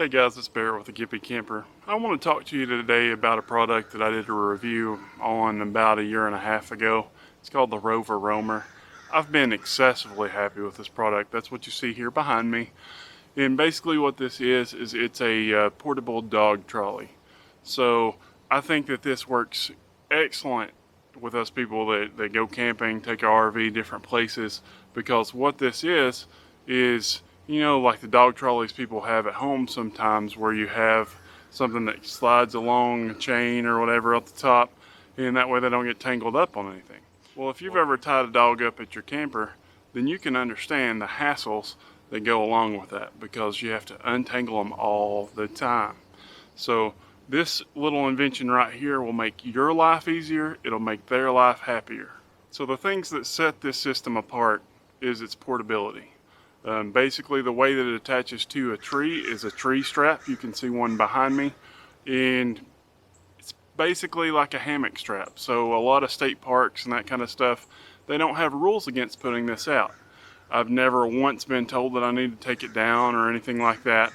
Hey guys, it's Barrett with the Gippy Camper. I want to talk to you today about a product that I did a review on about 1.5 years ago. It's called the Rover Roamer. I've been excessively happy with this product. That's what you see here behind me. And basically what this is it's a portable dog trolley. So I think that this works excellent with us people that go camping, take our RV different places, because what this is you know, like the dog trolleys people have at home sometimes, where you have something that slides along a chain or whatever at the top, and that way they don't get tangled up on anything. Well, if you've ever tied a dog up at your camper, then you can understand the hassles that go along with that, because you have to untangle them all the time. So this little invention right here will make your life easier. It'll make their life happier. So the things that set this system apart is its portability. Basically, the way that it attaches to a tree is a tree strap. You can see one behind me, and it's basically like a hammock strap. So a lot of state parks and that kind of stuff, they don't have rules against putting this out. I've never once been told that I need to take it down or anything like that.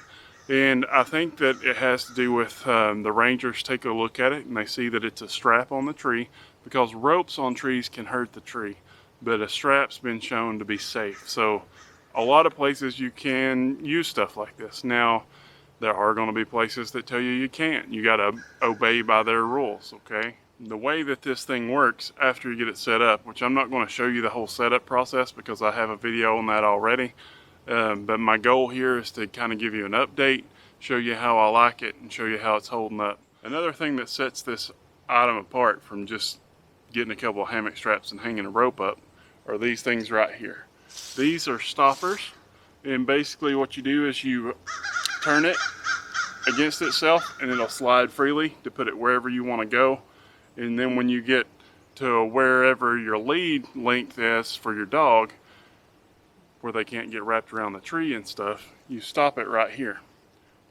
And I think that it has to do with the rangers take a look at it and they see that it's a strap on the tree, because ropes on trees can hurt the tree, but a strap's been shown to be safe. So a lot of places you can use stuff like this. Now, there are going to be places that tell you you can't. You got to obey by their rules, okay? The way that this thing works after you get it set up, which I'm not going to show you the whole setup process because I have a video on that already, but my goal here is to kind of give you an update, show you how I like it, and show you how it's holding up. Another thing that sets this item apart from just getting a couple of hammock straps and hanging a rope up are these things right here. These are stoppers, and basically what you do is you turn it against itself and it'll slide freely to put it wherever you want to go. And then when you get to wherever your lead length is for your dog, where they can't get wrapped around the tree and stuff, you stop it right here.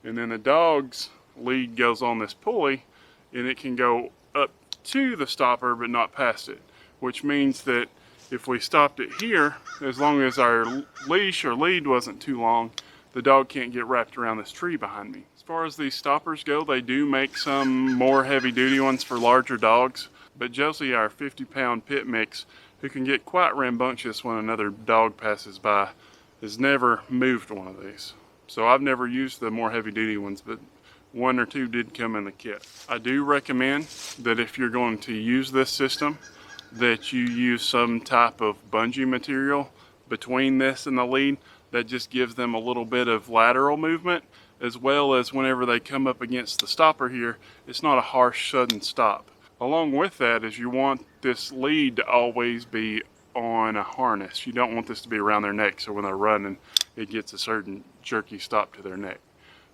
And then the dog's lead goes on this pulley, and it can go up to the stopper but not past it, which means that if we stopped it here, as long as our leash or lead wasn't too long, the dog can't get wrapped around this tree behind me. As far as these stoppers go, they do make some more heavy duty ones for larger dogs, but Josie, our 50-pound pit mix, who can get quite rambunctious when another dog passes by, has never moved one of these. So I've never used the more heavy duty ones, but one or two did come in the kit. I do recommend that if you're going to use this system, that you use some type of bungee material between this and the lead that just gives them a little bit of lateral movement, as well as whenever they come up against the stopper here, it's not a harsh sudden stop. Along with that is you want this lead to always be on a harness. You don't want this to be around their neck, so when they're running it gets a certain jerky stop to their neck.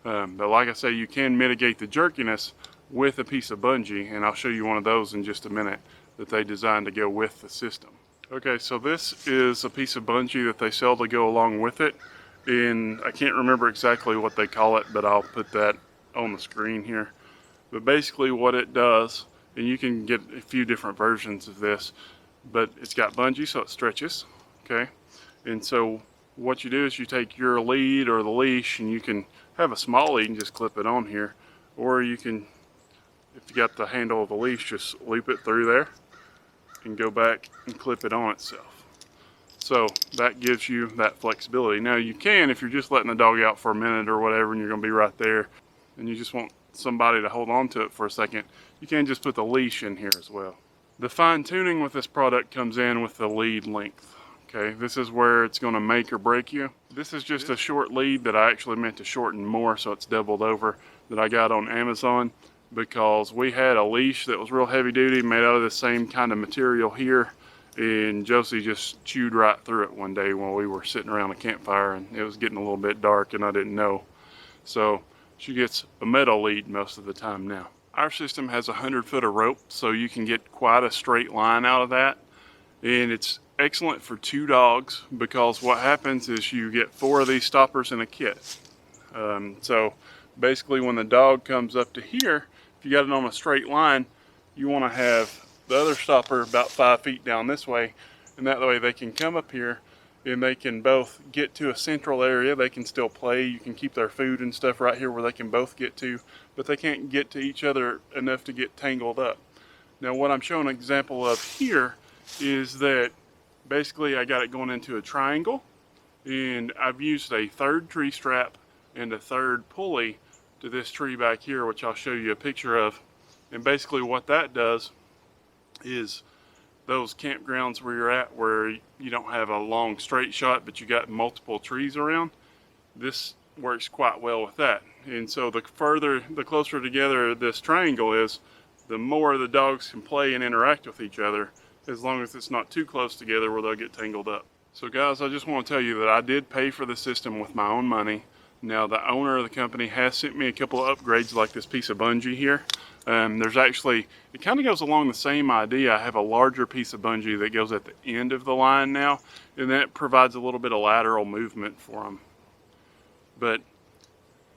But like I say, you can mitigate the jerkiness with a piece of bungee, and I'll show you one of those in just a minute that they designed to go with the system. Okay, so this is a piece of bungee that they sell to go along with it, and I can't remember exactly what they call it, but I'll put that on the screen here. But basically what it does, and you can get a few different versions of this, but it's got bungee so it stretches, okay? And so what you do is you take your lead or the leash, and you can have a small lead and just clip it on here, or you can, if you got the handle of the leash, just loop it through there and go back and clip it on itself. So that gives you that flexibility. Now you can, if you're just letting the dog out for a minute or whatever and you're going to be right there and you just want somebody to hold on to it for a second, you can just put the leash in here as well. The fine tuning with this product comes in with the lead length. Okay, this is where it's going to make or break you. This is just a short lead that I actually meant to shorten more, so it's doubled over, that I got on Amazon, because we had a leash that was real heavy duty, made out of the same kind of material here, and Josie just chewed right through it one day while we were sitting around a campfire, and it was getting a little bit dark and I didn't know. So she gets a metal lead most of the time now. Our system has 100 foot of rope, so you can get quite a straight line out of that, and it's excellent for 2 dogs, because what happens is you get 4 of these stoppers in a kit. So basically when the dog comes up to here, if you got it on a straight line, you want to have the other stopper about 5 feet down this way, and that way they can come up here and they can both get to a central area. They can still play. You can keep their food and stuff right here where they can both get to, but they can't get to each other enough to get tangled up. Now what I'm showing an example of here is that basically I got it going into a triangle, and I've used a third tree strap and a third pulley to this tree back here, which I'll show you a picture of. And basically what that does is those campgrounds where you're at where you don't have a long straight shot but you got multiple trees around, this works quite well with that. And so the closer together this triangle is, the more the dogs can play and interact with each other, as long as it's not too close together where they'll get tangled up. So guys, I just want to tell you that I did pay for the system with my own money. Now the owner of the company has sent me a couple of upgrades like this piece of bungee here. There's actually, it kind of goes along the same idea. I have a larger piece of bungee that goes at the end of the line now, and that provides a little bit of lateral movement for them. But,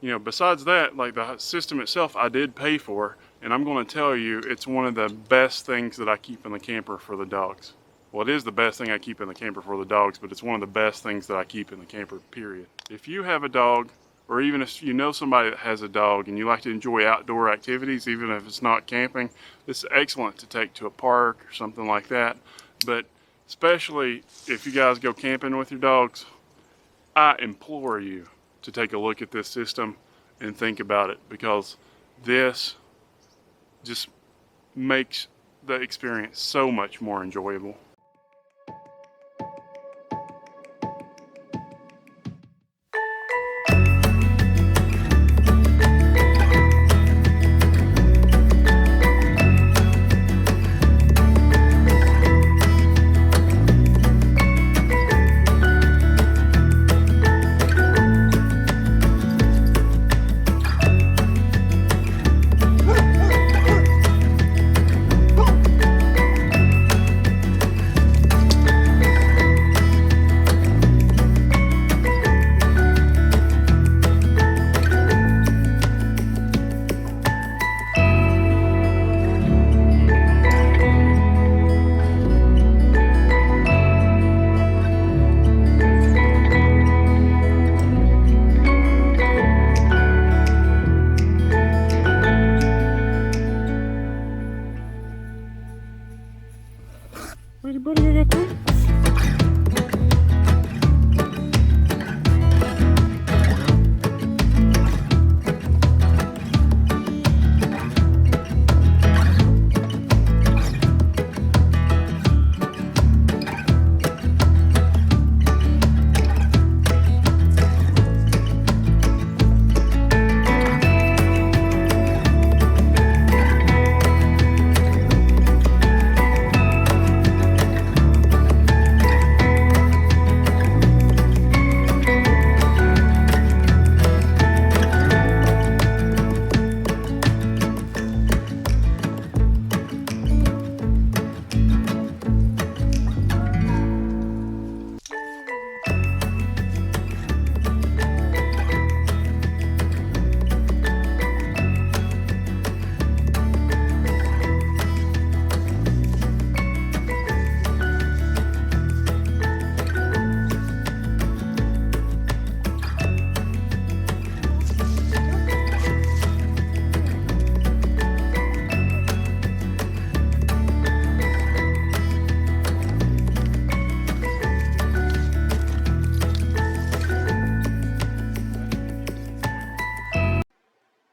you know, besides that, like the system itself I did pay for, and I'm going to tell you it's one of the best things that I keep in the camper for the dogs. Well, it is the best thing I keep in the camper for the dogs, but it's one of the best things that I keep in the camper, period. If you have a dog, or even if you know somebody that has a dog and you like to enjoy outdoor activities, even if it's not camping, this is excellent to take to a park or something like that. But especially if you guys go camping with your dogs, I implore you to take a look at this system and think about it, because this just makes the experience so much more enjoyable. Wait, buddy, I got that.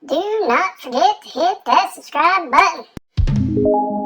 Do not forget to hit that subscribe button.